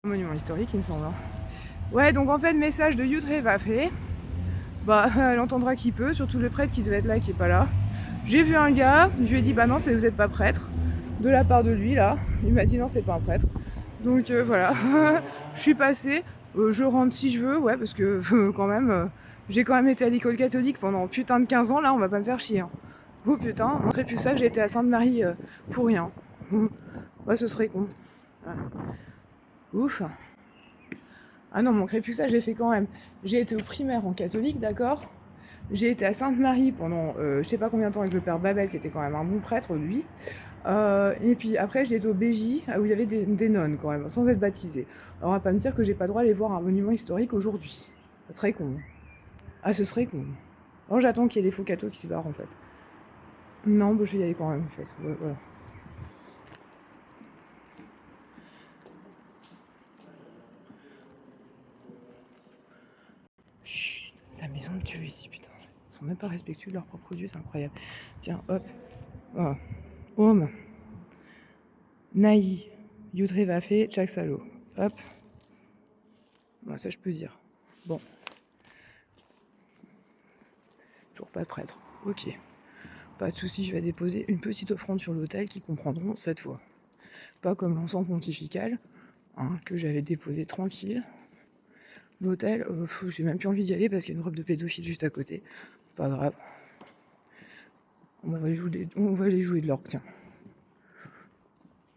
Monument historique, il me semble. Hein. Ouais, donc en fait, message de Yudre Vafé. Bah, elle entendra qui peut, surtout le prêtre qui devait être là, qui est pas là. J'ai vu un gars, je lui ai dit, bah non, vous êtes pas prêtre. De la part de lui, là. Il m'a dit, non, c'est pas un prêtre. Donc voilà, je suis passée. Je rentre si je veux, ouais, parce que quand même, j'ai quand même été à l'école catholique pendant putain de 15 ans, là, on va pas me faire chier. Hein. Oh putain, montrer plus ça que j'ai été à Sainte-Marie pour rien. Ouais, ce serait con. Ouais. Ouf. Ah non, mon crépusage, j'ai fait quand même. J'ai été au primaire en catholique, d'accord. J'ai été à Sainte-Marie pendant je sais pas combien de temps avec le père Babel, qui était quand même un bon prêtre, lui. Et puis après, j'ai été au BJ, où il y avait des nonnes quand même, sans être baptisée. Alors on va pas me dire que j'ai pas le droit d'aller voir un monument historique aujourd'hui. Ça serait con. Ah, ce serait con. Oh, j'attends qu'il y ait des faux cathos qui se barrent en fait. Non, bah, je vais y aller quand même en fait. Ouais, voilà. Chut, c'est la maison de Dieu ici, putain. Ils sont même pas respectueux de leur propre Dieu, c'est incroyable. Tiens, hop. Voilà. Om. Naï. Yudre Vafé, Chak Salo. Hop. Bon, ça je peux dire. Bon. Toujours pas de prêtre. Ok. Pas de soucis, je vais déposer une petite offrande sur l'autel qui comprendront cette fois. Pas comme l'encens pontifical, hein, que j'avais déposé tranquille. L'autel, j'ai même plus envie d'y aller parce qu'il y a une robe de pédophile juste à côté. Pas grave. On va aller jouer de l'orgue, tiens.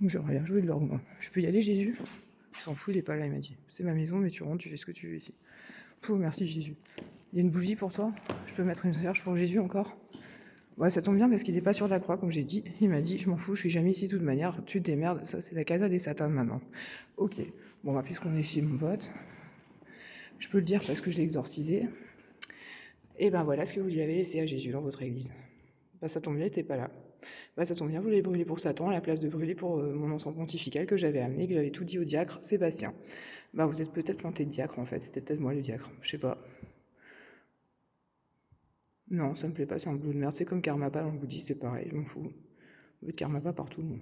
J'aimerais bien jouer de l'orgue, moi. Je peux y aller, Jésus? Il s'en fout, il est pas là, il m'a dit. C'est ma maison, mais tu rentres, tu fais ce que tu veux ici. Pouh, merci Jésus. Il y a une bougie pour toi? Je peux mettre une cierge pour Jésus encore? Ouais, ça tombe bien parce qu'il n'est pas sur la croix, comme j'ai dit. Il m'a dit, je m'en fous, je suis jamais ici de toute manière, tu te démerdes, ça c'est la casa des satans maintenant. Ok, bon bah puisqu'on est chez mon pote, je peux le dire parce que je l'ai exorcisé. Et ben voilà ce que vous lui avez laissé à Jésus dans votre église. Bah ça tombe bien, il n'était pas là. Bah ça tombe bien, vous l'avez brûlé pour Satan à la place de brûler pour mon encens pontifical que j'avais amené, que j'avais tout dit au diacre, Sébastien. Bah vous êtes peut-être planté de diacre en fait, c'était peut-être moi le diacre, je sais pas. Non, ça me plaît pas, c'est un boulot de merde, c'est comme Karmapa dans le bouddhisme, c'est pareil, je m'en fous. Le karmapa partout.